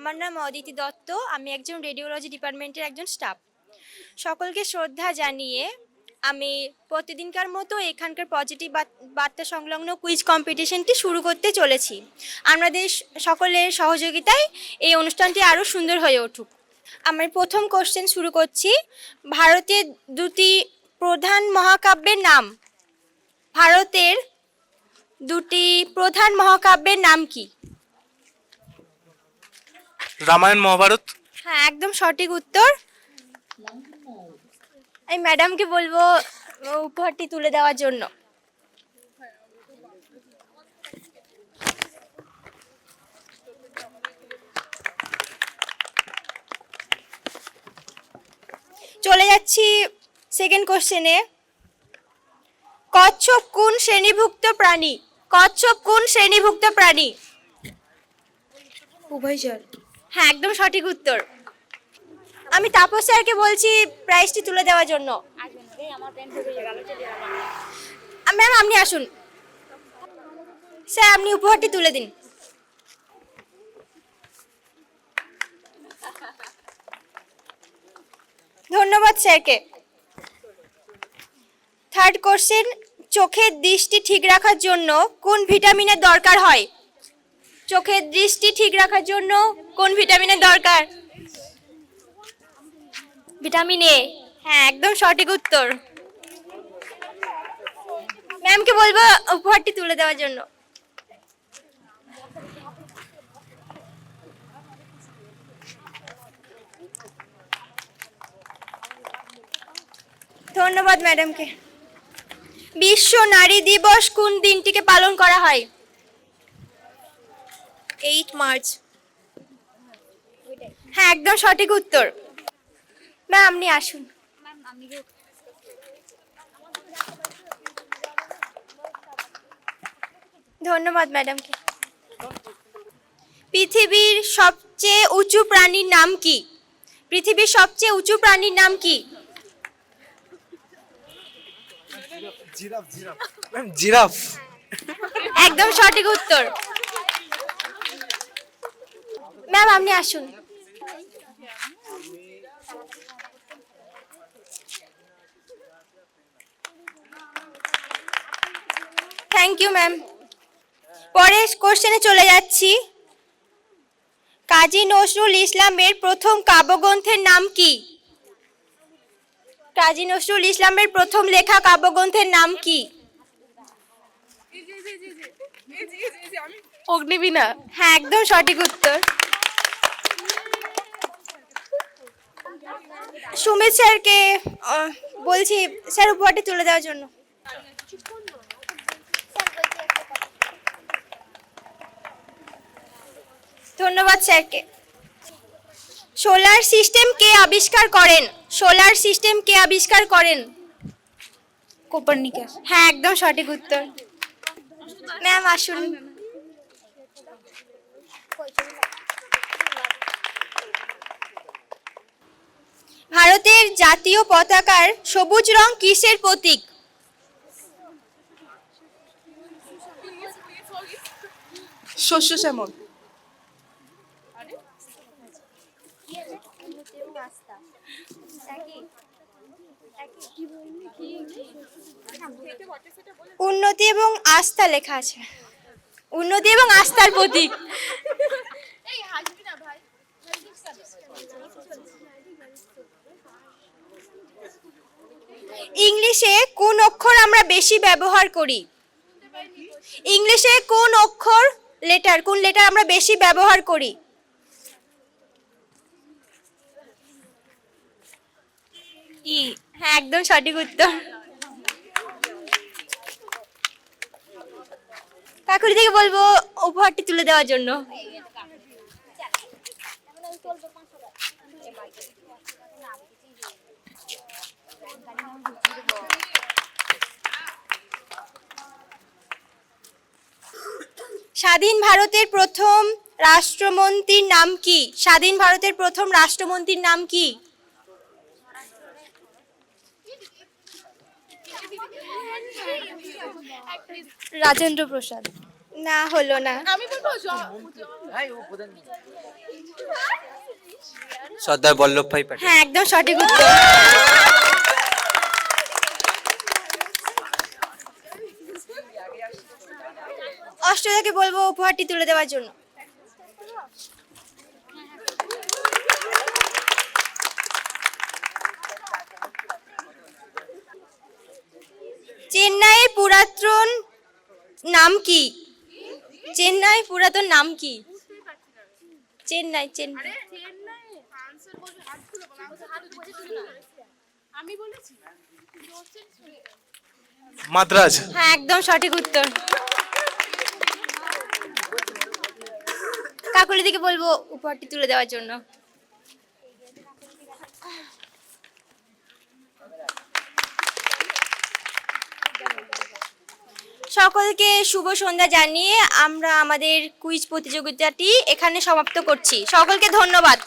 আমার নাম অদিতি দত্ত। আমি একজন রেডিওলজি ডিপার্টমেন্টের একজন স্টাফ। সকলকে শ্রদ্ধা জানিয়ে আমি প্রতিদিনকার মতো এখানকার পজিটিভ বার্তা সংলগ্ন কুইজ কম্পিটিশনটি শুরু করতে চলেছি। আমাদের সকলের সহযোগিতায় এই অনুষ্ঠানটি আরও সুন্দর হয়ে উঠুক। আমি প্রথম কোশ্চেন শুরু করছি। ভারতের দুটি প্রধান মহাকাব্যের নাম। ভারতের দুটি প্রধান মহাকাব্যের নাম কি? রামায়ণ, মহাভারত। হ্যাঁ, একদম সঠিক উত্তর। আমি ম্যাডামকে বলবো উপহারটি তুলে দেওয়ার জন্য। চলে যাচ্ছি সেকেন্ড কোশ্চেনে। কচ্ছপ কোন শ্রেণীভুক্ত প্রাণী? কচ্ছপ কোন শ্রেণীভুক্ত প্রাণী? উভয়চর। হ্যাঁ, একদম সঠিক উত্তর। আমি তাপস স্যারকে বলছি প্রাইজটি তুলে দেওয়ার জন্য। ম্যাম, আপনি আসুন। স্যার, আপনি উপহারটি তুলে দিন। ধন্যবাদ স্যারকে। Third question. চোখের দৃষ্টি ঠিক রাখার জন্য কোন ভিটামিনের দরকার হয়? চোখের দৃষ্টি ঠিক রাখার জন্য কোন ভিটামিনের দরকার? Vitamin A. হ্যাঁ, একদম সঠিক উত্তর। ম্যামকে বলবো উপহারটি তুলে দেওয়ার জন্য। ধন্যবাদ ম্যাডামকে। বিশ্ব নারী দিবস কোন দিনটিকে পালন করা হয়? 8 মার্চ। হ্যাঁ, একদম সঠিক উত্তর। ম্যাম, আপনি আসুন। ধন্যবাদ ম্যাডামকে। পৃথিবীর সবচেয়ে উঁচু প্রাণীর নাম কি? পৃথিবীর সবচেয়ে উঁচু প্রাণীর নাম কি? জিরাফ। একদম সঠিক উত্তর। ম্যাম, আপনি আসুন। Thank you ma'am. পরের কোশ্চেনে চলে যাচ্ছি। কাজী নজরুল ইসলামের প্রথম কাব্যগ্রন্থের নাম কি? কাজী নজরুল ইসলামের প্রথম লেখা কাব্যগ্রন্থের নাম কি? অগ্নিবীণা। হ্যাঁ, একদম সঠিক উত্তর। সুমিত স্যারকে বলছি স্যার উপহারটি তুলে দেওয়ার জন্য। ধন্যবাদ স্যারকে। সোলার সিস্টেম কে আবিষ্কার করেন? সোলার সিস্টেম কে আবিষ্কার করেন? কোপার্নিকাস। হ্যাঁ, একদম সঠিক উত্তর। ম্যাম, আসুন। ভারতের জাতীয় পতাকার সবুজ রং কিসের প্রতীক? শস্য শ্যামল। উন্নতি এবং আস্থা লেখা আছে। উন্নতি এবং আস্থার প্রতীক। ইংলিশে কোন অক্ষর আমরা বেশি ব্যবহার করি? ইংলিশে কোন অক্ষর কোন লেটার আমরা বেশি ব্যবহার করি? ই। হ্যাঁ, একদম সঠিক উত্তর। কাকুরি থেকে বলবো উপহারটি তুলে দেওয়ার জন্য। স্বাধীন ভারতের প্রথম রাষ্ট্রমন্ত্রীর নাম কি? স্বাধীন ভারতের প্রথম রাষ্ট্রমন্ত্রীর নাম কি? রাজেন্দ্র প্রসাদ। না, হলো না। সর্দার বল্লভভাই প্যাটেল। হ্যাঁ, একদম সঠিক উত্তর। অষ্টদাকে বলবো উপহারটি তুলে দেওয়ার জন্য। চেন্নাইয়ের পুরাতন নাম কি? চেন্নাই পুরাতন নাম কি? চেন্নাই চেন্নাই মাদ্রাজ। হ্যাঁ, একদম সঠিক উত্তর। কাকুলি দিকে বলবো উপহারটি তুলে দেওয়ার জন্য। সকলকে শুভ সন্ধ্যা জানিয়ে আমরা আমাদের কুইজ প্রতিযোগিতাটি এখানে সমাপ্ত করছি। সকলকে ধন্যবাদ।